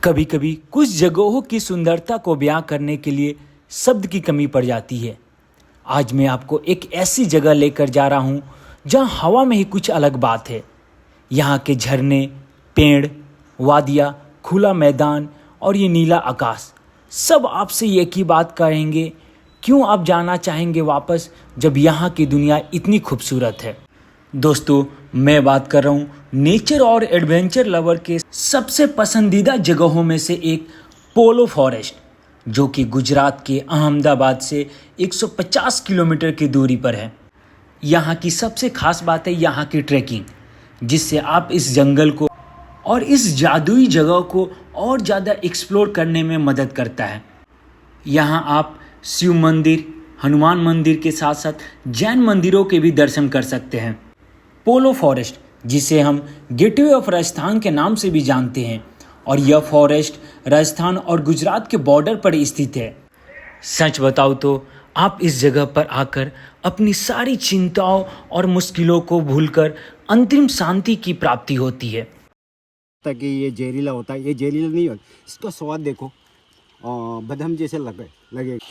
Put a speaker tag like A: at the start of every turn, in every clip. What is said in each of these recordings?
A: कभी कभी कुछ जगहों की सुंदरता को बयां करने के लिए शब्द की कमी पड़ जाती है। आज मैं आपको एक ऐसी जगह लेकर जा रहा हूं जहां हवा में ही कुछ अलग बात है। यहाँ के झरने, पेड़, वादियाँ, खुला मैदान और ये नीला आकाश सब आपसे एक ही बात कहेंगे, क्यों आप जाना चाहेंगे वापस जब यहाँ की दुनिया इतनी खूबसूरत है। दोस्तों, मैं बात कर रहा हूँ नेचर और एडवेंचर लवर के सबसे पसंदीदा जगहों में से एक पोलो फॉरेस्ट, जो कि गुजरात के अहमदाबाद से 150 किलोमीटर की दूरी पर है। यहाँ की सबसे खास बात है यहाँ की ट्रैकिंग, जिससे आप इस जंगल को और इस जादुई जगह को और ज़्यादा एक्सप्लोर करने में मदद करता है। यहाँ आप शिव मंदिर, हनुमान मंदिर के साथ साथ जैन मंदिरों के भी दर्शन कर सकते हैं। पोलो फॉरेस्ट, जिसे हम गेटवे ऑफ राजस्थान के नाम से भी जानते हैं, और यह फॉरेस्ट राजस्थान और गुजरात के बॉर्डर पर स्थित है। सच बताओ तो आप इस जगह पर आकर अपनी सारी चिंताओं और मुश्किलों को भूलकर अंतिम शांति की प्राप्ति होती है।
B: ताकि ये जहरीला होता है, ये जहरीला नहीं होता। इसका स्वाद देखो, बदाम जैसे लगे।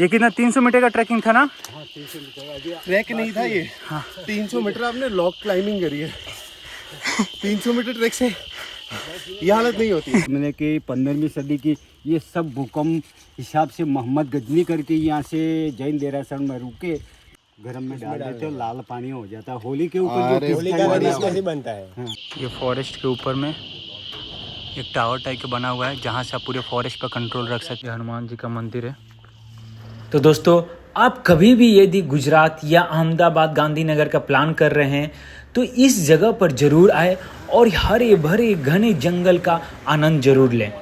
C: ये कितना 300 मीटर का ट्रैकिंग था ना?
B: हाँ, 300 मीटर
D: ट्रैक नहीं था ये। हाँ। 300 मीटर आपने लॉक क्लाइंबिंग करी है। 300 मीटर ट्रैक से ये हालत नहीं होती।
B: मैंने कि 15वीं सदी की ये सब भूकंप हिसाब से मोहम्मद गजनी करके यहाँ से जैन देरासर में रुके, गरम में डाल देते हो, लाल पानी हो जाता है। होली के ऊपर जो
D: बनता है।
B: हाँ।
C: ये फॉरेस्ट के ऊपर में एक टावर टाइप का बना हुआ है, जहाँ से आप पूरे फॉरेस्ट पर कंट्रोल रख सकते हैं। हनुमान जी का मंदिर है।
A: तो दोस्तों, आप कभी भी यदि गुजरात या अहमदाबाद गांधीनगर का प्लान कर रहे हैं तो इस जगह पर जरूर आए और हरे भरे घने जंगल का आनंद जरूर लें।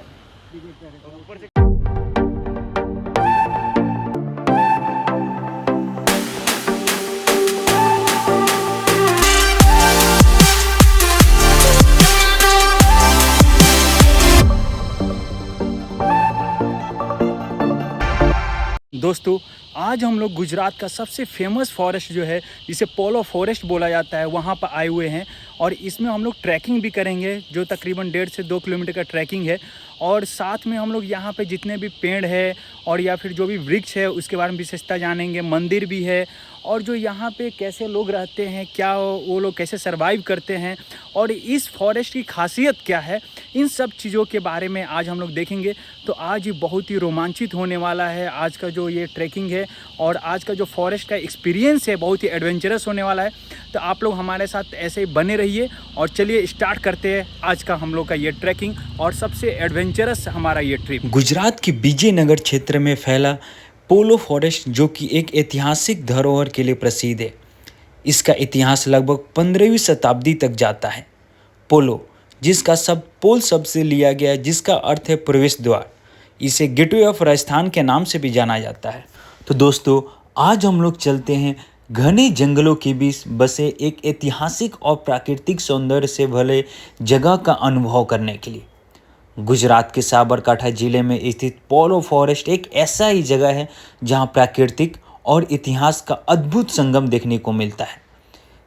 C: दोस्तों, आज हम लोग गुजरात का सबसे फेमस फॉरेस्ट जो है, जिसे पोलो फॉरेस्ट बोला जाता है, वहाँ पर आए हुए हैं। और इसमें हम लोग ट्रैकिंग भी करेंगे, जो तकरीबन 1.5 से 2 किलोमीटर का ट्रैकिंग है। और साथ में हम लोग यहाँ पे जितने भी पेड़ है और या फिर जो भी वृक्ष है उसके बारे में विशेषता जानेंगे। मंदिर भी है, और जो यहाँ पे कैसे लोग रहते हैं, क्या वो लोग कैसे सरवाइव करते हैं, और इस फॉरेस्ट की खासियत क्या है, इन सब चीज़ों के बारे में आज हम लोग देखेंगे। तो आज ये बहुत ही रोमांचित होने वाला है आज का जो ये ट्रैकिंग है, और आज का जो फॉरेस्ट का एक्सपीरियंस है बहुत ही एडवेंचरस होने वाला है। तो आप लोग हमारे साथ ऐसे ही बने रहिए, और चलिए स्टार्ट करते हैं आज का हम लोग का ये ट्रैकिंग और सबसे एडवेंचरस हमारा ये ट्रिप।
A: गुजरात के विजयनगर क्षेत्र में फैला पोलो फॉरेस्ट, जो कि एक ऐतिहासिक धरोहर के लिए प्रसिद्ध है। इसका इतिहास लगभग 15वीं शताब्दी तक जाता है। पोलो, जिसका शब्द पोल शब्द से लिया गया, जिसका अर्थ है प्रवेश द्वार, इसे गेटवे ऑफ राजस्थान के नाम से भी जाना जाता है। तो दोस्तों, आज हम लोग चलते हैं घने जंगलों के बीच बसे एक ऐतिहासिक और प्राकृतिक सौंदर्य से भले जगह का अनुभव करने के लिए। गुजरात के साबरकांठा जिले में स्थित पोलो फॉरेस्ट एक ऐसा ही जगह है जहां प्राकृतिक और इतिहास का अद्भुत संगम देखने को मिलता है।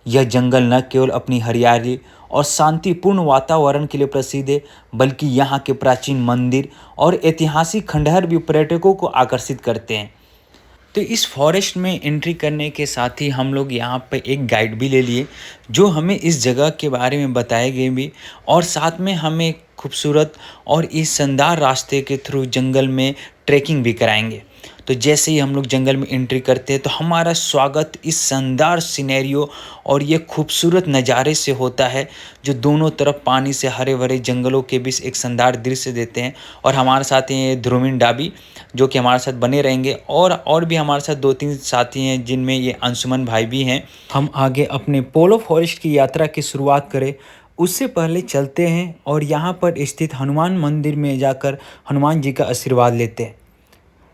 A: यह जंगल न केवल अपनी हरियाली और शांतिपूर्ण वातावरण के लिए प्रसिद्ध है, बल्कि यहाँ के प्राचीन मंदिर और ऐतिहासिक खंडहर भी पर्यटकों को आकर्षित करते हैं। तो इस फॉरेस्ट में एंट्री करने के साथ ही हम लोग यहाँ पे एक गाइड भी ले लिए, जो हमें इस जगह के बारे में बताएंगे भी, और साथ में हमें खूबसूरत और इस शानदार रास्ते के थ्रू जंगल में ट्रैकिंग भी कराएंगे। तो जैसे ही हम लोग जंगल में एंट्री करते हैं तो हमारा स्वागत इस शानदार सिनेरियो और ये खूबसूरत नज़ारे से होता है, जो दोनों तरफ पानी से हरे भरे जंगलों के बीच एक शानदार दृश्य देते हैं। और हमारे साथ हैं ध्रुविन डाबी, जो कि हमारे साथ बने रहेंगे, और भी हमारे साथ 2-3 साथी हैं, जिनमें ये अंशुमन भाई भी हैं। हम आगे अपने पोलो फॉरेस्ट की यात्रा की शुरुआत करें उससे पहले चलते हैं और यहाँ पर स्थित हनुमान मंदिर में जाकर हनुमान जी का आशीर्वाद लेते हैं।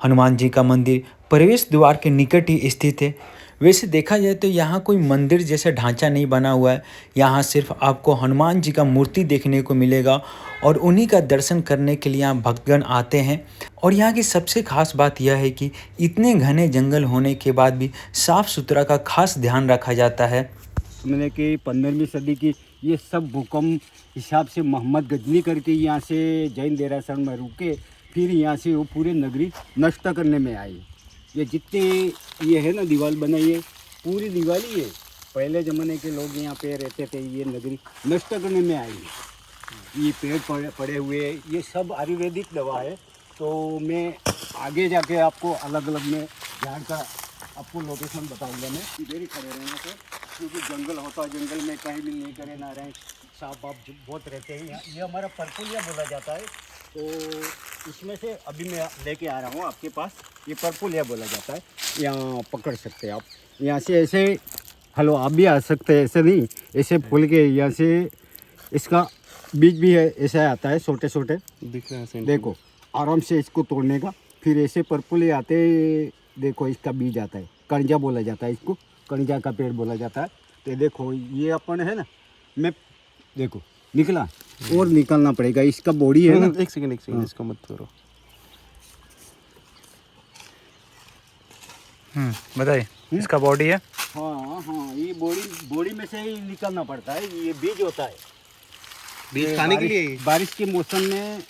A: हनुमान जी का मंदिर प्रवेश द्वार के निकट ही स्थित है। वैसे देखा जाए तो यहाँ कोई मंदिर जैसा ढांचा नहीं बना हुआ है। यहाँ सिर्फ आपको हनुमान जी का मूर्ति देखने को मिलेगा, और उन्हीं का दर्शन करने के लिए यहाँ भक्तगण आते हैं। और यहाँ की सबसे खास बात यह है कि इतने घने जंगल होने के बाद भी साफ़ सुथरा का खास ध्यान रखा जाता है।
B: मैंने कि 15वीं सदी की ये सब भूकंप हिसाब से मोहम्मद गजनी करके यहाँ से जैन देरासर में रुके, फिर यहाँ से वो पूरे नगरी नष्ट करने में आई। ये जितने ये है ना दीवार बनाई है, पूरी दीवार ही है। पहले ज़माने के लोग यहाँ पे रहते थे, ये नगरी नष्ट करने में आई। ये पेड़ पड़े हुए, ये सब आयुर्वेदिक दवा है। तो मैं आगे जाके आपको अलग अलग में झाड़ का आपको लोकेशन बताऊंगा। मैं इधर ही खड़े रहना से, क्योंकि जंगल होता है, जंगल में कहीं भी नहीं करे ना रहे, सांप वाप बहुत रहते हैं यहाँ। ये हमारा परपुलिया बोला जाता है। तो इसमें से अभी मैं लेके आ रहा हूँ आपके पास, ये परपुलिया बोला जाता है। यहाँ पकड़ सकते हैं आप, यहाँ से ऐसे हेलो आप भी आ सकते हैं, ऐसे नहीं, ऐसे फूल के यहाँ से इसका बीज भी है, ऐसा आता है छोटे छोटे
D: दिख रहा है।
B: देखो आराम से इसको तोड़ने का, फिर ऐसे परपुले आते, देखो इसका बीज आता है, कणजा बोला जाता है इसको, कणजा का पेड़ बोला जाता है। तो देखो ये अपन है ना, मैं देखो निकला और निकलना पड़ेगा, इसका बॉडी है ना।
D: एक सेकंड इसको मत तोड़ो।
C: बताइए, इसका बॉडी है।
B: हाँ हाँ, ये बॉडी में से ही निकलना पड़ता है। ये बीज होता है,
D: बीज खाने के लिए
B: बारिश के मौसम में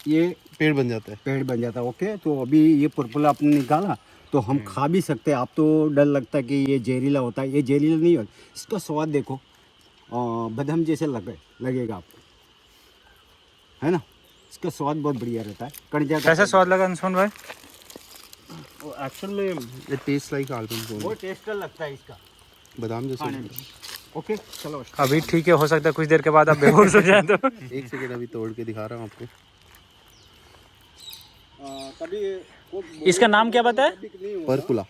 B: ये
D: पेड़ बन जाता है।
B: पेड़ बन जाता है। ओके, तो अभी ये परपुला आपने निकाला तो हम खा भी सकते हैं। आप तो डर लगता है कि ये जहरीला होता है, ये जहरीला नहीं होता। इसका स्वाद देखो, बदाम जैसे लगेगा आपको, है ना। इसका स्वाद बहुत बढ़िया रहता है। कणजा का
C: कैसा स्वाद लगा अंशुमन भाई?
D: एक्चुअल में इट टेस्ट लाइक आलमंड।
B: बहुत टेस्टर लगता है इसका
D: बादाम जैसा।
B: खाने में। ओके चलो,
C: अभी ठीक है, हो सकता है कुछ देर के बाद आप बेहोश हो जाए तो।
D: एक सेकंड अभी तोड़ के दिखा रहा हूँ आपको।
B: तभी
C: इसका नाम क्या बताया?
D: परकुला।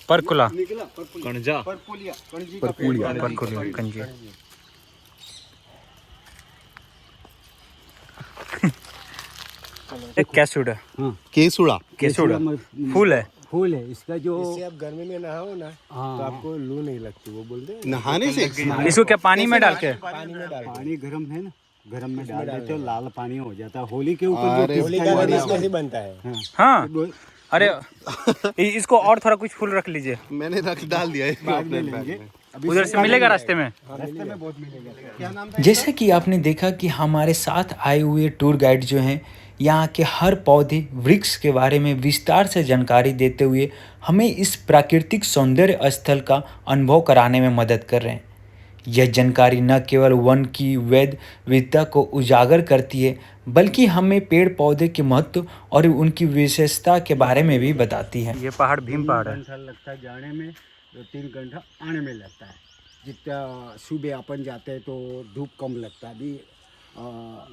C: परकुला,
B: निकला परपुलिया, परपुलिया, कणजी का
D: परपुलिया।
B: पेड़।
C: परकुला, कंजी। एक कैसूड है,
B: हाँ,
D: केसुड़ा।
C: केसूड़ा फूल है।
B: फूल है इसका। जो
E: इससे आप गर्मी में नहाओ ना
B: हाँ,
E: तो आपको लू नहीं लगती, वो बोलते हैं
D: नहाने से
C: इसको क्या पानी में डाल के?
E: पानी में डाल
B: पानी गर्म है ना, गर्म में डाल देते हो, लाल पानी हो जाता है। होली के ऊपर जो
D: अरे,
E: होली
B: पिचकारी
E: का
B: बना
E: इसमें से बनता है।
B: हाँ,
C: हाँ,
B: दो-
C: अरे इसको और थोड़ा कुछ फूल रख लीजिए,
D: मैंने रख डाल दिया है
B: बाद में लेंगे। अभी
C: उधर से मिलेगा रास्ते में।
B: रास्ते में बहुत मिलेगा। क्या नाम
A: जैसा कि आपने देखा कि हमारे साथ आए हुए टूर गाइड जो हैं यहाँ के हर पौधे वृक्ष के बारे में विस्तार से जानकारी देते हुए हमें इस प्राकृतिक सौंदर्य स्थल का अनुभव कराने में मदद कर रहे हैं। यह जानकारी न केवल वन की वैध विविधता को उजागर करती है, बल्कि हमें पेड़ पौधे के महत्व और उनकी विशेषता के बारे में भी बताती है।
C: ये पहाड़ भीम पहाड़ है।
B: घंटा लगता है जाने में, 3 घंटा आने में लगता है। जितना सुबह अपन जाते हैं तो धूप कम लगता है। अभी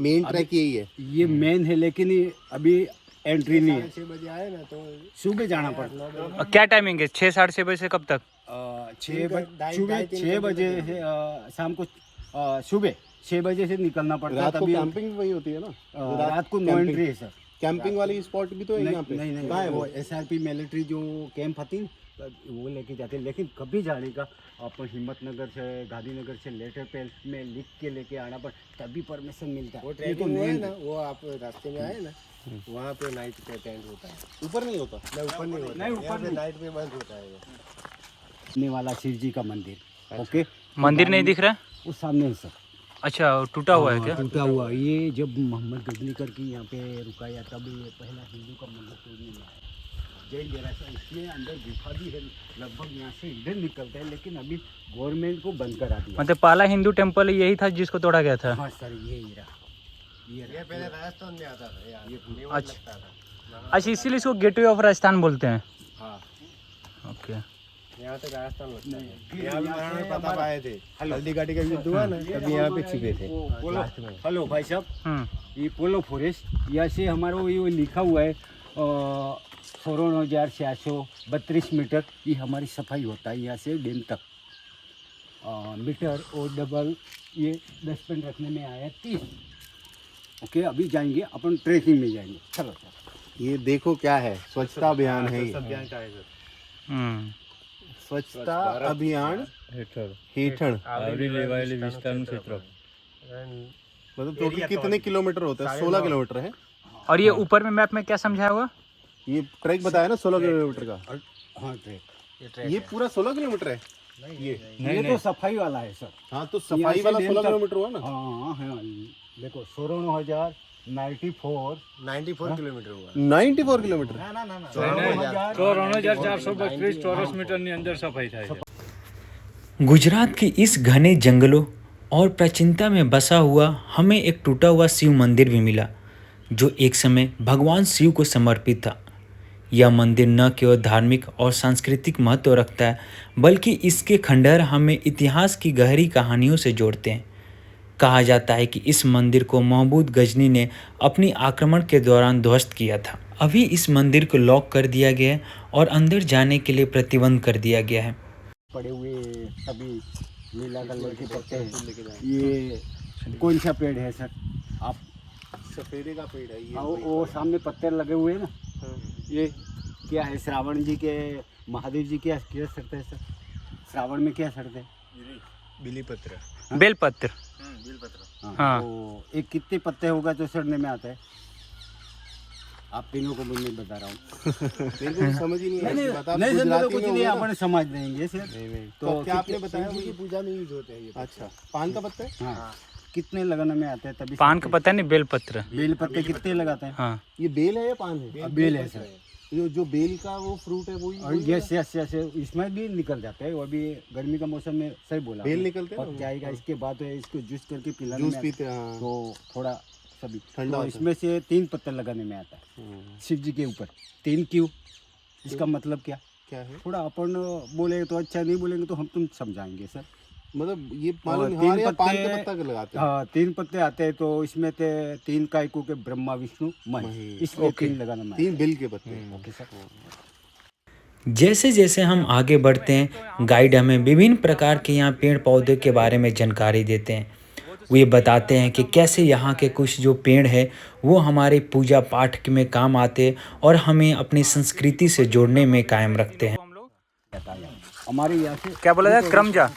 D: मेन ट्रैक यही है।
B: ये मेन है, लेकिन ये अभी एंट्री नहीं है।
E: 6 बजे आए ना तो
B: सुबह जाना पड़ता है।
C: क्या टाइमिंग है? 6 साढ़े 6 बजे से कब तक?
B: 6 बजे, सुबह 6 बजे से शाम को सुबह 6 बजे से निकलना पड़ता है।
D: रात को
B: तभी
D: कैंपिंग वही होती है ना।
B: रात को नो एंट्री है सर।
D: कैंपिंग वाली स्पॉट भी तो है यहाँ पे।
B: नहीं
D: कहाँ है
B: वो
D: वो?
B: SRP मिलिट्री जो कैंप आती है वो लेके जाते हैं। लेकिन कभी जाने का अपन हिम्मतनगर से, गांधीनगर से लेटर पैड में लिख के लेके आना पर तभी परमिशन मिलता है।
E: वो
B: ये तो
E: ट्रैकिंग हुआ है
B: main
E: ना,
B: है।
E: वो आप रास्ते में आए ना, वहाँ पे नाइट पे टेंट होता है।
D: ऊपर नहीं होता।
E: ना ऊपर नहीं होता,
B: नहीं, ऊपर
E: यहाँ पे
B: नहीं।
E: नाइट पे बंद होता है वो।
B: ने वाला शिव जी का मंदिर। ओके,
C: मंदिर नहीं दिख रहा है?
B: वो सामने है सर।
C: अच्छा, टूटा हुआ है क्या?
B: टूटा हुआ। ये जब मोहम्मद गजनी करके यहाँ पे रुकाया तब ये पहला हिंदू का मंदिर तोड़ने में आया। जैन देरासर, इसमें अंदर गुफा भी है, लगभग यहाँ से इधर निकलते हैं, लेकिन अभी गवर्नमेंट को बंद करा दिया।
C: मतलब पहला हिंदू टेम्पल यही था जिसको तोड़ा गया था?
B: हाँ सर, ये ही रहा।
E: ये पहले राजस्थान में आता था यार, ये नेवल
C: अच्छा।
E: लगता था।
C: अच्छा, इसीलिए इसको गेटवे ऑफ राजस्थान बोलते हैं।
E: हाँ,
C: ओके।
E: यहाँ तक राजस्थान लगता
B: नहीं,
E: है।
B: फिर
E: यहाँ भी
B: यहाँ से
E: महाराणा प्रताप
B: हमारा-
E: आए थे, हल्दी घाटी का युद्ध हुआ ना, तभी यहाँ पे छिपे थे लास्ट में।
B: हेलो भाई साहब,
C: हम्म,
B: ये पोलो फॉरेस्ट, यहाँ से हमारा ये लिखा हुआ है 54,632 मीटर की हमारी सफाई होता है यहाँ से डैम तक। मीटर और डबल ये डस्टबिन रखने में आया 30। ओके, अभी जाएंगे अपन ट्रेकिंग में जाएंगे। चलो सर।
D: ये देखो क्या है, स्वच्छता अभियान है ये।
E: अभियान का है सर।
C: हम्म।
D: स्वच्छता अभियान हेठण। मतलब टोटल कितने किलोमीटर होता है? 16 किलोमीटर है।
C: और ये ऊपर में मैप में क्या समझाया हुआ?
D: ये ट्रैक बताया ना 16 किलोमीटर का।
B: हाँ ट्रेक।
D: ये पूरा 16 किलोमीटर है।
B: ये तो सफाई वाला है सर।
D: हाँ तो सफाई वाला 16 किलोमीटर हुआ ना।
B: हाँ हाँ देखो 94,094
E: 94 किलोमीटर हुआ
D: 94 किलोमीटर।
C: 5432 ચોરસ મીટરની અંદર સફાઈ થાય છે।
A: गुजरात के इस घने जंगलों और प्राचीनता में बसा हुआ हमें एक टूटा हुआ शिव मंदिर भी मिला जो एक समय भगवान शिव को समर्पित था। यह मंदिर न केवल धार्मिक और सांस्कृतिक महत्व रखता है बल्कि इसके खंडहर हमें इतिहास की गहरी कहानियों से जोड़ते हैं। कहा जाता है कि इस मंदिर को महमूद गजनी ने अपनी आक्रमण के दौरान ध्वस्त किया था। अभी इस मंदिर को लॉक कर दिया गया है और अंदर जाने के लिए प्रतिबंध कर दिया गया है।
B: पड़े हुए सभी नीला कलर के पत्ते हैं। ये कौन सा पेड़ है सर? आप
D: सफेदे का पेड़ है ये।
B: वो सामने पत्ते लगे हुए हैं ना, ये क्या है? श्रावण जी के महादेव जी क्या सड़ते हैं सर? श्रावण में क्या सड़ते हैं?
E: बिली पत्र।
C: बेलपत्र।
B: हाँ। तो एक कितने पत्ते होगा जो सड़ने में आता है? आप तीनों को मैं बता रहा हूँ।
D: मेरे को समझ ही नहीं
B: नहीं
D: है। बता
B: नहीं सर,
D: गुजराती
B: कुछ
D: में
B: नहीं,
D: होगा ना?
B: अपन समझ देंगे सर।
D: तो क्या आपने बताया
E: शिव जी की पूजा में यूज होते हैं ये।
D: अच्छा पान का पत्ता है।
B: हाँ कितने लगाने में आते हैं तभी?
C: पान का पता नहीं, बेलपत्र।
B: बेल पत्ते कितने लगाते हैं?
C: हाँ
D: ये बेल है या पान है?
B: बेल है सर।
D: जो बेल का वो फ्रूट है वही
B: और यस यस यस इसमें भी निकल जाते हैं। वो भी गर्मी का मौसम में सही बोला
D: बेल
B: आपने।
D: निकलते हैं
B: पक जाएगा, इसके बाद इसको जूस करके पिलाने
D: जूस
B: में
D: पीते हैं। हाँ।
B: तो थोड़ा सभी
D: ठंडा
B: तो
D: होता है।
B: इसमें से 3 पत्ते लगाने में आता है शिव जी के ऊपर। 3 क्यों? इसका मतलब क्या?
D: क्या है
B: थोड़ा अपन बोले तो अच्छा, नहीं बोलेंगे तो हम तुम समझाएंगे सर।
D: मतलब ये
B: और
D: मालूम
B: 3
D: है या पान
B: पत्ते-
D: का पत्ता का लगाते हैं?
B: हाँ 3 पत्ते आते हैं तो इसमें 3 कायकों के ब्रह्मा विष्णु महेश,
D: महेश।
B: इसलिए 3 लगाना में
D: 3 बेल के पत्ते।
B: Okay sir.
A: जैसे जैसे हम आगे बढ़ते हैं गाइड हमें विभिन्न प्रकार के यहाँ पेड़ पौधे के बारे में जानकारी देते हैं। वे बताते हैं कि कैसे यहाँ के कुछ जो पेड़ है वो हमारे पूजा पाठ में काम आते और हमें अपनी संस्कृति से जोड़ने में कायम रखते हैं।
B: हमारे यहाँ से
C: क्या बोला जाए? क्रमजा।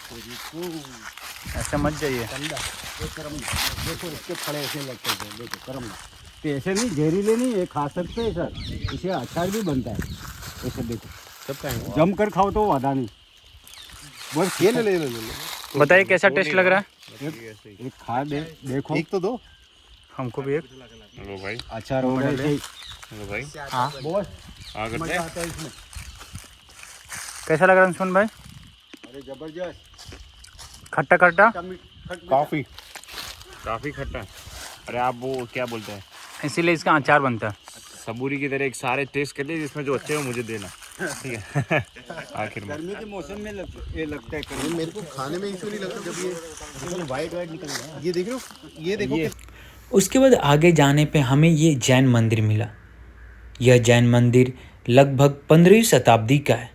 C: ऐसे मत जाइए।
B: देखो इसके फड़े ऐसे लगते हैं, देखो करम तो ऐसे नहीं, जहरीले नहीं, ये खा सकते हैं सर। इसे अचार भी बनता है ऐसे। देखो जम कर खाओ तो वादा नहीं। बस
D: ये ले ले ले ले।
C: बताइए कैसा टेस्ट लग रहा है?
B: एक खा दे, देखो
D: एक तो दो।
C: हमको भी एक।
B: अचार हो गया सही।
C: हाँ
B: बहुत मजा आता है इसमें।
C: कैसा लग रहा है अंशुमन भाई?
B: अरे जबरदस्त।
C: खट्टा खट्टा।
D: कॉफी
F: काफी खट्टा है। अरे आप वो क्या बोलते हैं,
C: इसीलिए इसका अचार बनता है।
F: सबूरी की तरह एक सारे टेस्ट कर लिए, जिसमें जो अच्छे हो मुझे देना, ठीक है। आखिर में
B: गर्मी के मौसम में ये लगता है करम।
D: मेरे को खाने में इशू नहीं लगता जब ये वाइट वाइट निकल रहा है। ये देख रहे हो, ये देखो
A: उसके बाद आगे जाने पे हमें ये जैन मंदिर मिला। यह जैन मंदिर लगभग 15वीं शताब्दी का है।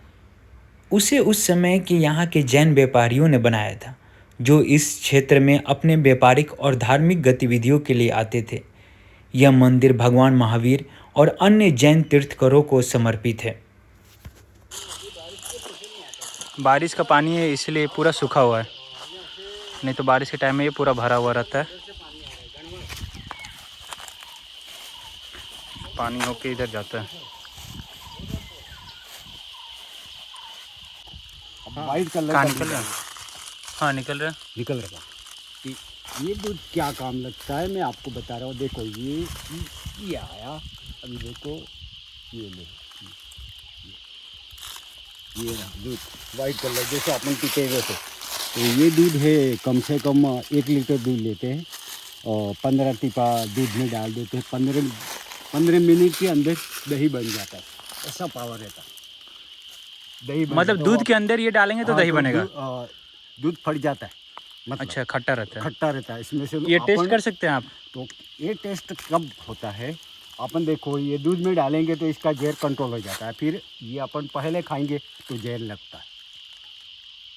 A: उसे उस समय के यहाँ के जैन व्यापारियों ने बनाया था जो इस क्षेत्र में अपने व्यापारिक और धार्मिक गतिविधियों के लिए आते थे। यह मंदिर भगवान महावीर और अन्य जैन तीर्थंकरों को समर्पित है।
C: बारिश का पानी है इसलिए पूरा सूखा हुआ है, नहीं तो बारिश के टाइम में ये पूरा भरा हुआ रहता है। पानी होके इधर जाता है।
B: वाइट कलर
C: कहाँ
B: का
C: निकल रहा है? हाँ निकल रहा है।
B: निकल रहा है। ये दूध क्या काम लगता है मैं आपको बता रहा हूँ। देखो ये आया, अभी देखो ये ले, ये दूध वाइट कलर जैसे अपन पीते हैं वैसे। तो ये दूध है, कम से कम 1 लीटर दूध लेते हैं और 15 टीपा दूध में डाल देते हैं। 15 मिनट के अंदर दही बन जाता है। ऐसा पावर रहता है दही बन
C: मतलब
B: जाता है।
C: दूध के अंदर ये डालेंगे तो
B: हाँ,
C: दही बनेगा।
B: दूध फट जाता है, मतलब
C: अच्छा खट्टा रहता है।
B: खट्टा रहता है। इसमें से
C: ये टेस्ट
B: अपन-
C: कर सकते हैं आप?
B: तो ये टेस्ट कब होता है? अपन देखो ये दूध में डालेंगे तो इसका जहर कंट्रोल हो जाता है। फिर ये अपन पहले खाएंगे तो जहर लगता है।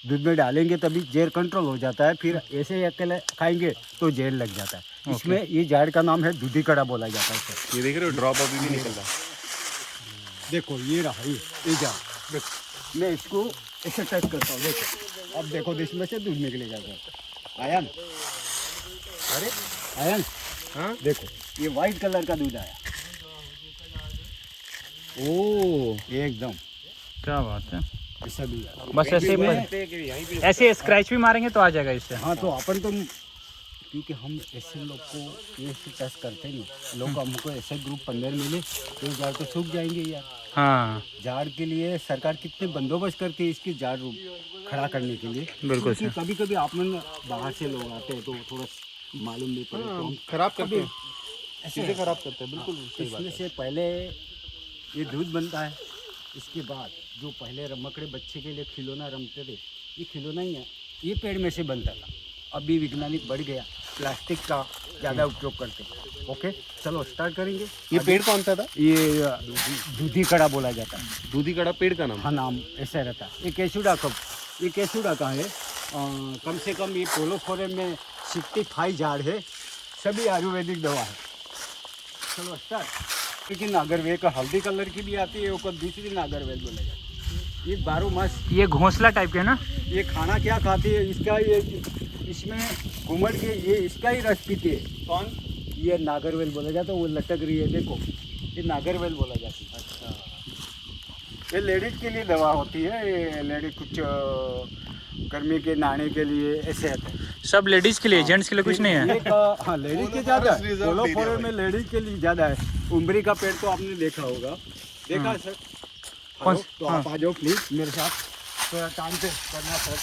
B: दूध में डालेंगे तभी जहर कंट्रोल हो जाता है। फिर ऐसे ही अकेले खाएंगे तो जहर लग जाता है। इसमें ये जहर का नाम है दूधी कड़ा बोला जाता है सर।
F: ये देख रहे हो, ड्रॉप अभी भी निकल रहा है।
B: देखो ये रहा, ये जहर। देखो मैं इसको ऐसे टच करता हूँ, देखो अब देखो इसमें से दूध निकलेगा सर। आयन, अरे आयन, हाँ देखो ये वाइट कलर का दूध आया। ओ एकदम
C: क्या बात है।
B: ऐसा भी
C: बस ऐसे ऐसे स्क्रैच भी मारेंगे तो आ जाएगा इससे।
B: हाँ तो अपन तो क्योंकि हम ऐसे लोग को ये टेस्ट करते नहीं, लोग हमको ऐसे ग्रुप 15 मिले तो झाड़ तो सूख जाएंगे यार।
C: हाँ
B: झाड़ के लिए सरकार कितने बंदोबस्त करती है इसकी झाड़ खड़ा करने के लिए।
C: बिल्कुल
B: क्योंकि कभी कभी आप मन बाहर से लोग आते हैं तो थोड़ा मालूम नहीं पड़े तो हम
D: खराब करते हैं,
B: ऐसे
D: चीजें खराब करते हैं, बिल्कुल सही बात
B: इसमें से पहले ये दूध बनता है, इसके बाद जो पहले रमकड़े बच्चे के लिए खिलौना रमते थे, ये खिलौना ही है, ये पेड़ में से बनता था। अभी वैज्ञानिक बढ़ गया, प्लास्टिक का ज़्यादा उपयोग करते हैं। ओके चलो स्टार्ट करेंगे।
D: ये पेड़ कौन सा था?
B: ये दूधी कड़ा बोला जाता है।
D: दूधी कड़ा पेड़ का नाम?
B: हाँ नाम ऐसा रहता है। ये केसुडा का है। कम से कम ये पोलो फोरम में 65 झाड़ है, सभी आयुर्वेदिक दवा है। चलो स्टार्ट। क्योंकि नागरवेल का हल्दी कलर की भी आती है, वो दूसरी नागरवेल बोला जाता है। ये 12 मास
C: ये घोंसला टाइप के ना।
B: ये खाना क्या खाती है इसका, ये इसमें घुमड़ के ये इसका ही रस पीती है। कौन? ये नागरवेल बोला जाता है, वो लटक रही है देखो, ये नागरवेल बोला जाता है। अच्छा, ये लेडीज के लिए दवा होती है, ये लेडीज कुछ गर्मी के नहाने के लिए ऐसे होता है।
C: सब लेडीज के लिए, जेंट्स के लिए कुछ नहीं है।
B: हाँ लेडीज के ज़्यादा है, पोलो फोरम में लेडीज के लिए ज़्यादा है। उमरी का पेड़ तो आपने देखा होगा, देखा सर?
C: कौन?
B: हेलो, तो आप आ जाओ प्लीज़ मेरे साथ, थोड़ा टाइम से करना सर।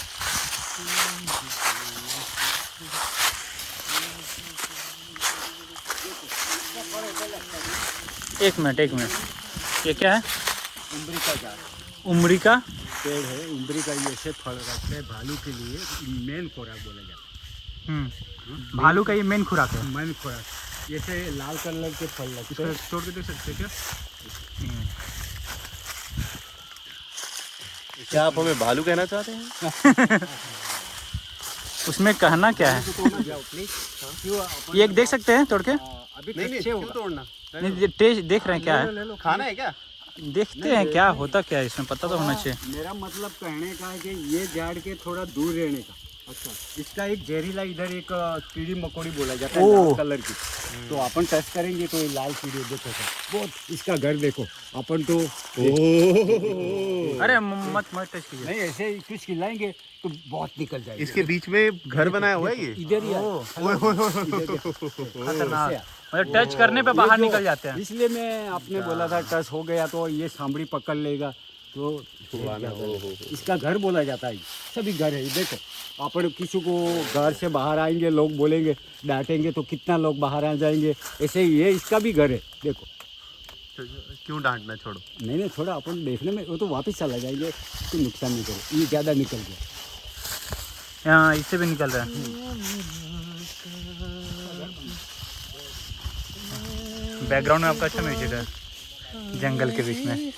C: एक मिनट ये क्या है?
B: उमरी का झाड़
C: उमरी का
B: पेड़ है। उमरी का ये ऐसे फल रखते हैं, भालू के लिए मेन खुराक बोला जाता
C: भालू का ये मेन खुराक है।
B: है। मेन खुराक जैसे लाल कलर के फल लगते हैं।
C: तोड़ के देख सकते हैं क्या?
D: क्या आप हमें भालू कहना चाहते हैं?
C: उसमें कहना क्या है?
B: जाओ प्लीज। क्यों
C: ये एक देख सकते हैं तोड़ के?
B: अभी
D: नहीं
B: कच्चे
D: क्यों
B: होगा।
D: तोड़ना?
C: नहीं ये टेस्ट देख रहे हैं क्या है?
D: खाना है क्या?
C: देखते हैं क्या होता क्या है इसमें, पता तो होना चाहिए।
B: मेरा मतलब कहने का है कि ये झाड़ के थोड़ा दूर रहने का। अच्छा, इसका एक जहरीला इधर एक कीड़ी मकोड़ी बोला जाता है लाल कलर की, तो अपन टेस्ट करेंगे तो ये लाल कीड़ी देखो सर, बहुत इसका घर देखो अपन तो
C: अरे मत टच कीजिए।
B: नहीं ऐसे ही कुछ खिलाएंगे तो बहुत निकल जाएगा।
D: इसके बीच में घर बनाया हुआ है ये?
B: इधर ही
C: खतरनाक, मतलब टच करने पे बाहर निकल जाते हैं।
B: इसलिए मैं आपने बोला था टच हो गया तो ये सांभड़ी पकड़ लेगा तो इसका घर बोला जाता है। सभी घर है, देखो अपन किसी को घर से बाहर आएंगे लोग बोलेंगे डांटेंगे तो कितना लोग बाहर आ जाएंगे, ऐसे ही ये इसका भी घर है देखो।
D: क्यों डांटना, छोड़ो।
B: नहीं थोड़ा अपन देखने में वो तो वापस चला जाएंगे तो नुकसान नहीं करे। ये ज़्यादा निकल गया,
C: हाँ इससे भी निकल रहा है। बैकग्राउंड में आपका अच्छा म्यूजिक है, जंगल के बीच में।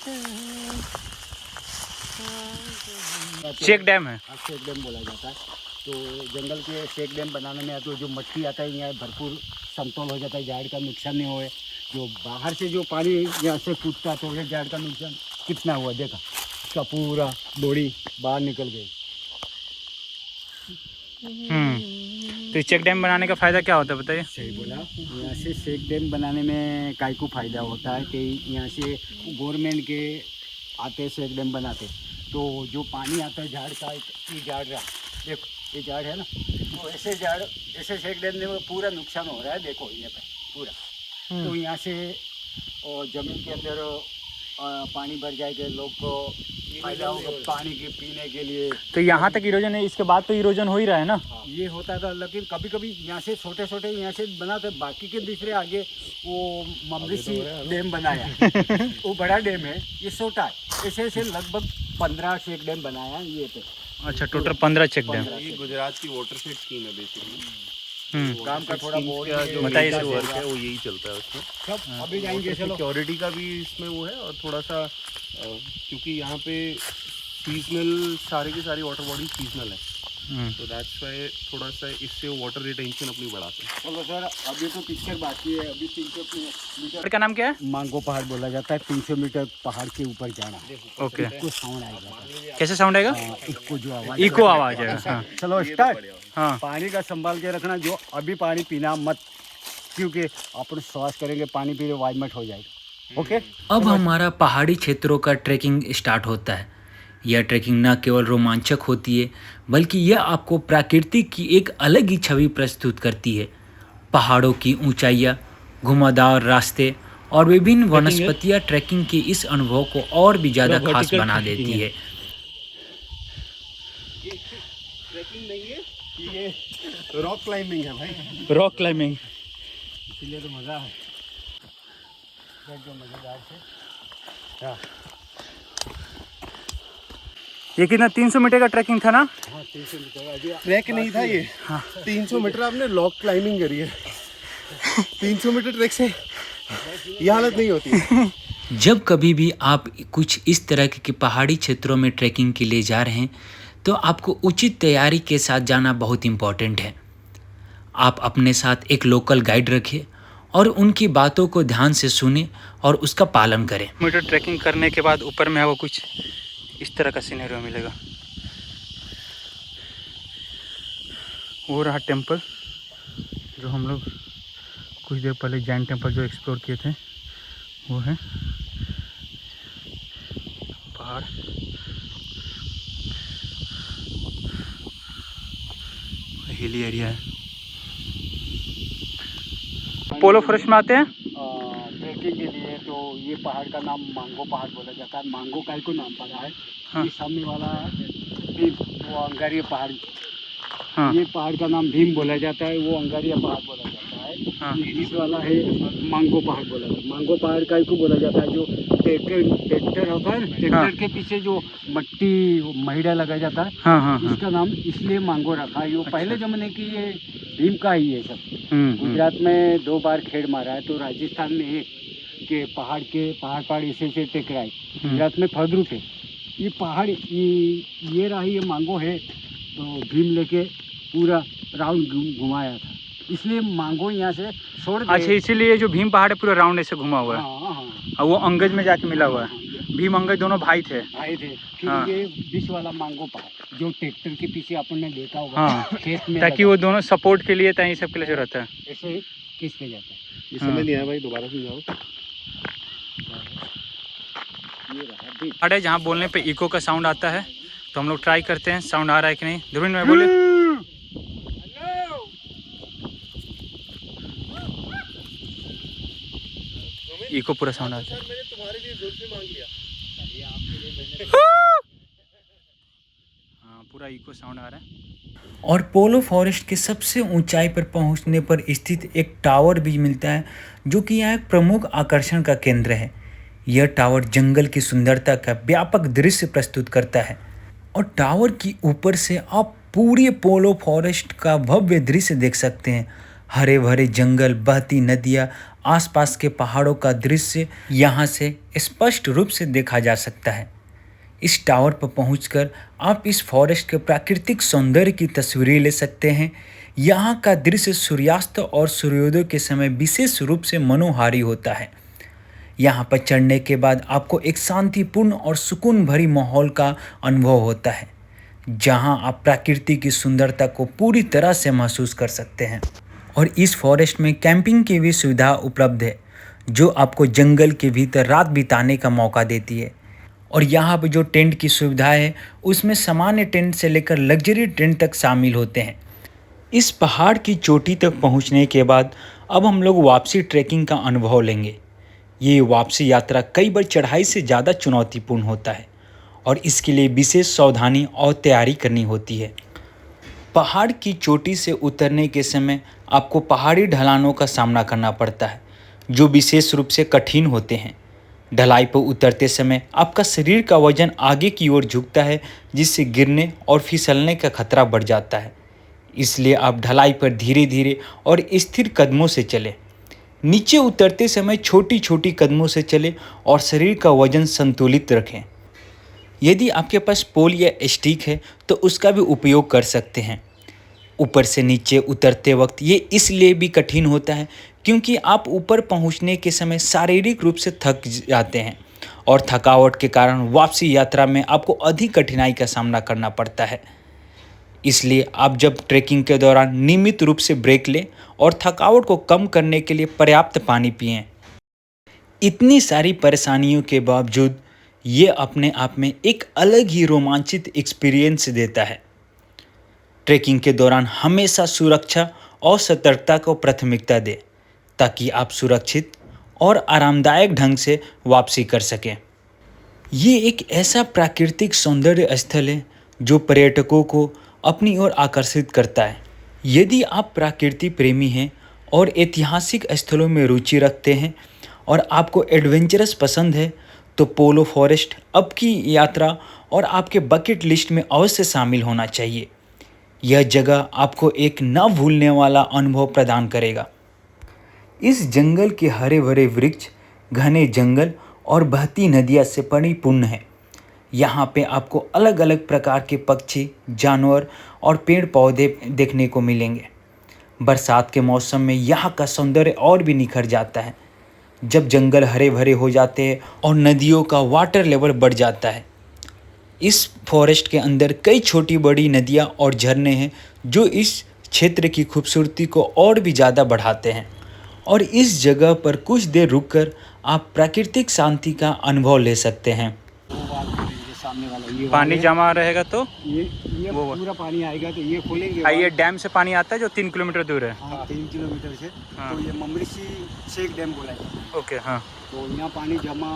C: चेक डैम है।
B: चेक डैम बोला जाता है। तो जंगल के चेक डैम बनाने में तो जो मट्टी आता है यहाँ भरपूर समतोल हो जाता है, झाड़ का नुकसान नहीं हुए। जो बाहर से जो पानी यहाँ से कूदता तो ये झाड़ का नुकसान कितना हुआ देखा, इसका पूरा बोड़ी बाहर निकल गई।
C: तो चेक डैम बनाने का फ़ायदा क्या होता है बताइए?
B: सही बोला। यहाँ से चेक डैम बनाने में काय को फ़ायदा होता है कि यहाँ से गवर्नमेंट के आते चेक डैम बनाते तो जो पानी आता है झाड़ का, ये झाड़ रहा देखो, ये झाड़ है ना, तो ऐसे झाड़ ऐसे चेक डैम में पूरा नुकसान हो रहा है देखो ये पे पूरा। तो यहाँ से और ज़मीन के अंदर पानी भर जाएगा, लोग को फायदा होगा पानी के पीने के लिए।
C: तो यहाँ तक इरोजन है, इसके बाद तो इरोजन हो ही रहा है ना?
B: ये होता था, लेकिन कभी कभी यहाँ से छोटे छोटे यहाँ से बनाते, बाकी के दूसरे आगे वो ममरिसी डैम बनाया वो बड़ा डैम है, ये छोटा है। ऐसे ऐसे लगभग 15 चेक डैम बनाया है ये पे।
C: अच्छा टोटल 15 चेक डैम।
D: ये गुजरात की वाटरशेड स्कीम है बेसिकली।
B: काम का थोड़ा बहुत
D: जो
C: बताइए
D: मेन
C: इसको।
D: वर्क है वो यही चलता है उसमें।
B: सब अभी जाएंगे चलो।
D: सिक्योरिटी का भी इसमें वो है, और थोड़ा सा क्योंकि यहाँ पे सीजनल सारे की सारी वाटर बॉडी सीजनल है, तो दैट्स वाई थोड़ा सा इससे वाटर रिटेंशन अपनी बढ़ाते हैं।
B: चलो सर, अभी तो पिक्चर बाकी है, अभी 300 मीटर
C: का नाम क्या है?
B: मांगो पहाड़ बोला जाता है। 300 मीटर पहाड़ के ऊपर जाना।
C: ओके,
B: इसको साउंड आएगा,
C: कैसे साउंड आएगा?
B: इसको जो आवाज
C: इको आवाज है। हाँ
B: चलो स्टार्ट।
C: हाँ
B: पानी का संभाल के रखना, जो अभी पानी पीना मत, क्योंकि अपन श्वास करेंगे पानी पी वाइमट हो जाएगा। ओके,
A: अब हमारा पहाड़ी क्षेत्रों का ट्रैकिंग स्टार्ट होता है। यह ट्रैकिंग न केवल रोमांचक होती है बल्कि यह आपको प्रकृति की एक अलग ही छवि प्रस्तुत करती है। पहाड़ों की ऊंचाइयां, घुमावदार रास्ते और विभिन्न वनस्पतियां ट्रैकिंग के इस अनुभव को और भी ज़्यादा खास बना देती है।
E: ट्रैकिंग नहीं है, ये रॉक क्लाइंबिंग है भाई।
C: रॉक क्लाइंबिंग,
B: इसलिए तो मज़ा है जो मज़ेदार से।
C: ये कितना 300 मीटर का ट्रैकिंग था ना?
B: हाँ 300 मीटर
E: ट्रैक नहीं था ये। 300 मीटर आपने लॉक क्लाइंबिंग करी है। 300 मीटर ट्रैक से ये हालत नहीं होती।
A: जब कभी भी आप कुछ इस तरह के पहाड़ी क्षेत्रों में ट्रैकिंग के लिए जा रहे हैं तो आपको उचित तैयारी के साथ जाना बहुत इम्पॉर्टेंट है। आप अपने साथ एक लोकल गाइड रखें और उनकी बातों को ध्यान से सुनें और उसका पालन करें।
C: मीटर ट्रैकिंग करने के बाद ऊपर में आपको कुछ इस तरह का सिनेरियो मिलेगा। वो रहा टेम्पल जो हम लोग कुछ देर पहले जैन टेम्पल जो एक्सप्लोर किए थे, वो है पहाड़। हिली एरिया है। पोलो फॉरेस्ट में आते हैं
B: ट्रैकिंग के लिए, तो ये पहाड़ का नाम मांगो पहाड़ बोला जाता है। मांगो काय को नाम पड़ा है।
C: हाँ।
B: ये सामने वाला भीम, वो अंगारिया पहाड़।
C: हाँ।
B: ये पहाड़ का नाम भीम बोला जाता है, वो अंगारिया पहाड़ बोला जाता है।
C: हाँ।
B: ये इस वाला है मांगो पहाड़ बोला जाता है। मांगो पहाड़ काय को बोला जाता है, जो ट्रैक्टर होता है, ट्रैक्टर के पीछे जो मट्टी महिड़ा लगा जाता है,
C: हाँ हाँ हाँ।
B: इसका नाम इसलिए मांगो रखा है। ये पहले जमाने की ये भीम का ही है सब। गुजरात में 2 बार खेड़ मारा है, तो राजस्थान में एक के पहाड़ ऐसे टकराए। गुजरात में फदरू थे। ये पहाड़ ये रहा, ये मांगो है, तो भीम लेके पूरा राउंड घुमाया था, इसलिए मांगो यहाँ से छोड़ गए।
C: अच्छा, इसीलिए जो भीम पहाड़ है पूरा राउंड ऐसे घुमा हुआ है।
B: हाँ हाँ।
C: और वो अंगज में जाके मिला हुआ है। भीम अंगज दोनों भाई थे।
B: आए थे। फिर
C: हाँ।
B: ये बीच वाला मांगो पहाड़ जो ट्रैक्टर के पीछे अपन ने देखा होगा।
C: हाँ।
B: खेत में
C: ताकि
B: लगा।
C: वो दोनों सपोर्ट के लिए ताकि सबके लिए जो रहता है।
B: ऐसे खींचते जाता है।
E: ये समझ नहीं आया भाई, दोबारा समझाओ।
B: ये रहा भीम।
C: पहाड़ है जहाँ बोलने पे इको का साउंड आता है, तो हम लोग ट्राई करते हैं साउंड आ रहा है कि नहीं। ध्रुवीन में बोले इको पूरा साउंड आता है।
E: मैंने तुम्हारे लिए जोर से मांग लिया।
C: हाँ, पूरा इको साउंड आ रहा है।
A: और पोलो फॉरेस्ट के सबसे ऊंचाई पर पहुंचने पर स्थित एक टावर भी मिलता है जो कि यहाँ एक प्रमुख आकर्षण का केंद्र है। यह टावर जंगल की सुंदरता का व्यापक दृश्य प्रस्तुत करता है और टावर की ऊपर से आप पूरे पोलो फॉरेस्ट का भव्य दृश्य देख सकते हैं। हरे भरे जंगल, बहती नदियाँ, आसपास के पहाड़ों का दृश्य यहाँ से स्पष्ट रूप से देखा जा सकता है। इस टावर पर पहुंचकर आप इस फॉरेस्ट के प्राकृतिक सौंदर्य की तस्वीरें ले सकते हैं। यहाँ का दृश्य सूर्यास्त और सूर्योदय के समय विशेष रूप से मनोहारी होता है। यहाँ पर चढ़ने के बाद आपको एक शांतिपूर्ण और सुकून भरी माहौल का अनुभव होता है, जहाँ आप प्रकृति की सुंदरता को पूरी तरह से महसूस कर सकते हैं। और इस फॉरेस्ट में कैंपिंग की भी सुविधा उपलब्ध है, जो आपको जंगल के भीतर रात बिताने का मौका देती है। और यहाँ पर जो टेंट की सुविधा है, उसमें सामान्य टेंट से लेकर लग्जरी टेंट तक शामिल होते हैं। इस पहाड़ की चोटी तक पहुँचने के बाद अब हम लोग वापसी ट्रैकिंग का अनुभव लेंगे। ये वापसी यात्रा कई बार चढ़ाई से ज़्यादा चुनौतीपूर्ण होता है और इसके लिए विशेष सावधानी और तैयारी करनी होती है। पहाड़ की चोटी से उतरने के समय आपको पहाड़ी ढलानों का सामना करना पड़ता है, जो विशेष रूप से कठिन होते हैं। ढलाई पर उतरते समय आपका शरीर का वजन आगे की ओर झुकता है, जिससे गिरने और फिसलने का खतरा बढ़ जाता है। इसलिए आप ढलाई पर धीरे धीरे और स्थिर कदमों से चलें। नीचे उतरते समय छोटी छोटी कदमों से चलें और शरीर का वजन संतुलित रखें। यदि आपके पास पोल या स्टिक है तो उसका भी उपयोग कर सकते हैं। ऊपर से नीचे उतरते वक्त ये इसलिए भी कठिन होता है क्योंकि आप ऊपर पहुंचने के समय शारीरिक रूप से थक जाते हैं और थकावट के कारण वापसी यात्रा में आपको अधिक कठिनाई का सामना करना पड़ता है। इसलिए आप जब ट्रैकिंग के दौरान नियमित रूप से ब्रेक लें और थकावट को कम करने के लिए पर्याप्त पानी पिएं। इतनी सारी परेशानियों के बावजूद ये अपने आप में एक अलग ही रोमांचित एक्सपीरियंस देता है। ट्रैकिंग के दौरान हमेशा सुरक्षा और सतर्कता को प्राथमिकता दें ताकि आप सुरक्षित और आरामदायक ढंग से वापसी कर सकें। ये एक ऐसा प्राकृतिक सौंदर्य स्थल है जो पर्यटकों को अपनी ओर आकर्षित करता है। यदि आप प्रकृति प्रेमी हैं और ऐतिहासिक स्थलों में रुचि रखते हैं और आपको एडवेंचरस पसंद है तो पोलो फॉरेस्ट आपकी यात्रा और आपके बकेट लिस्ट में अवश्य शामिल होना चाहिए। यह जगह आपको एक न भूलने वाला अनुभव प्रदान करेगा। इस जंगल के हरे भरे वृक्ष, घने जंगल और बहती नदियाँ से परिपूर्ण है। यहाँ पे आपको अलग अलग प्रकार के पक्षी, जानवर और पेड़ पौधे देखने को मिलेंगे। बरसात के मौसम में यहाँ का सौंदर्य और भी निखर जाता है जब जंगल हरे भरे हो जाते हैं और नदियों का वाटर लेवल बढ़ जाता है। इस फॉरेस्ट के अंदर कई छोटी बड़ी नदियाँ और झरने हैं जो इस क्षेत्र की खूबसूरती को और भी ज़्यादा बढ़ाते हैं। और इस जगह पर कुछ देर रुककर आप प्राकृतिक शांति का अनुभव ले सकते हैं।
B: सामने वाला ये
C: पानी जमा रहेगा तो
B: ये पूरा पानी आएगा तो ये खोलेंगे।
C: ये डैम से पानी आता है जो 3 किलोमीटर दूर है।
B: हाँ, 3 किलोमीटर से।
C: हाँ।
B: तो ये ममरिशी शेख डैम बोला जाता है।
C: ओके, हाँ।
B: तो यहाँ पानी जमा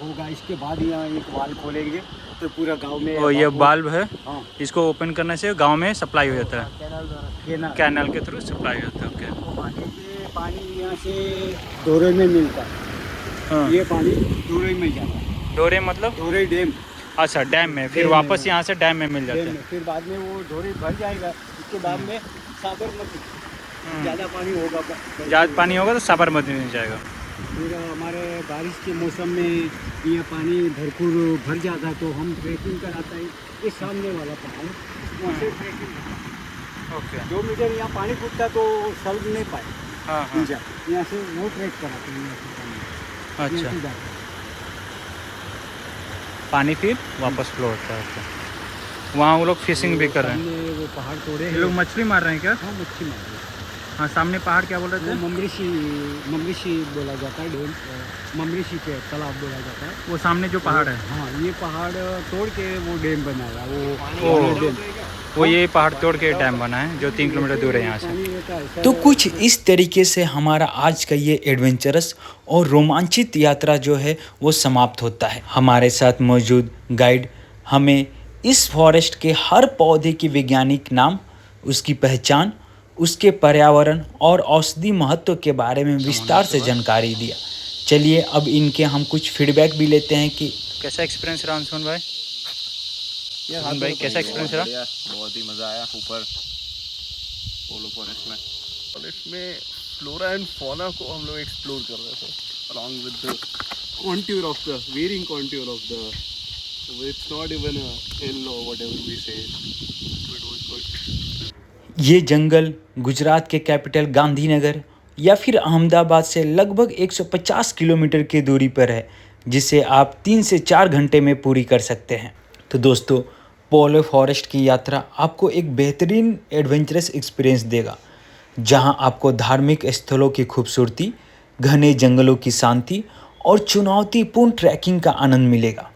B: होगा, इसके बाद यहाँ एक वाल्व खोलेंगे तो पूरा गांव में।
C: और ये बाल्ब है,
B: हाँ,
C: इसको ओपन करने से गांव में सप्लाई हो जाता है,
B: कैनाल द्वारा
C: कैनाल के थ्रू सप्लाई हो जाता है। ओके,
B: पानी यहाँ से दोरे में मिलता है।
C: हाँ।
B: ये पानी दोरे में जाता है।
C: डोरे मतलब?
B: दोरे डैम।
C: अच्छा, डैम में, फिर
B: डैम
C: वापस
B: में।
C: यहाँ से डैम में मिल जाते
B: डैम
C: हैं।
B: में। फिर बाद में वो दोरे भर जाएगा, उसके बाद में साबरमती ज़्यादा पानी होगा।
C: ज़्यादा पानी होगा तो साबरमती में जाएगा।
B: फिर हमारे बारिश के मौसम में ये पानी भरपूर भर जाता है तो हम ट्रैकिंग कराते हैं। इस सामने वाला पहाड़ वहाँ से ट्रैकिंग।
C: ओके,
B: 2 मीटर यहाँ पानी कूदता तो सल्ग नहीं पाए।
C: हाँ हाँ,
B: यहाँ से वो ट्रैक कराते हैं। यहाँ से पानी
C: अच्छा।
B: यहाँ से जाता है।
C: पानी फिर वापस फ्लो होता है। ओके, वहाँ वो लोग फिशिंग भी कर रहे हैं।
B: सामने वो पहाड़ तोड़े
C: ये
B: हैं।
C: लोग मछली मार रहे हैं क्या?
B: हाँ, मच्छी मार रहे हैं।
C: हाँ, सामने पहाड़ क्या बोल रहे
B: वो
C: थे?
B: ममरिशी बोला जाता है। डैम ममरिशी के तालाब बोला जाता है।
C: वो सामने जो पहाड़ है,
B: हाँ, ये पहाड़ तोड़ के वो डैम बनाया।
C: ओ,
B: डैम।
C: वो ये पहाड़ तोड़ के डैम बना है जो 3 किलोमीटर दूर है यहाँ से।
B: पानी रहता है।
A: तो कुछ इस तरीके से हमारा आज का ये एडवेंचरस और रोमांचित यात्रा जो है वो समाप्त होता है। हमारे साथ मौजूद गाइड हमें इस फॉरेस्ट के हर पौधे के वैज्ञानिक नाम, उसकी पहचान, उसके पर्यावरण और औषधि महत्व के बारे में विस्तार से जानकारी दिया। चलिए अब इनके हम कुछ फीडबैक भी लेते हैं कि
C: कैसा एक्सपीरियंस रहा अंशुमन भाई? अंशुमन भाई, कैसा एक्सपीरियंस रहा?
F: बहुत ही मजा आया ऊपर पोलो फॉरेस्ट में।
E: फॉरेस्ट में फ्लोरा एंड फौना को हम लोग एक्सप्लोर कर रहे थे along with the contour of the varying contour of the, it's not even a hill or whatever we say, it was good.
A: ये जंगल गुजरात के कैपिटल गांधीनगर या फिर अहमदाबाद से लगभग 150 किलोमीटर की दूरी पर है, जिसे आप 3 से 4 घंटे में पूरी कर सकते हैं। तो दोस्तों, पोलो फॉरेस्ट की यात्रा आपको एक बेहतरीन एडवेंचरस एक्सपीरियंस देगा, जहां आपको धार्मिक स्थलों की खूबसूरती, घने जंगलों की शांति और चुनौतीपूर्ण ट्रैकिंग का आनंद मिलेगा।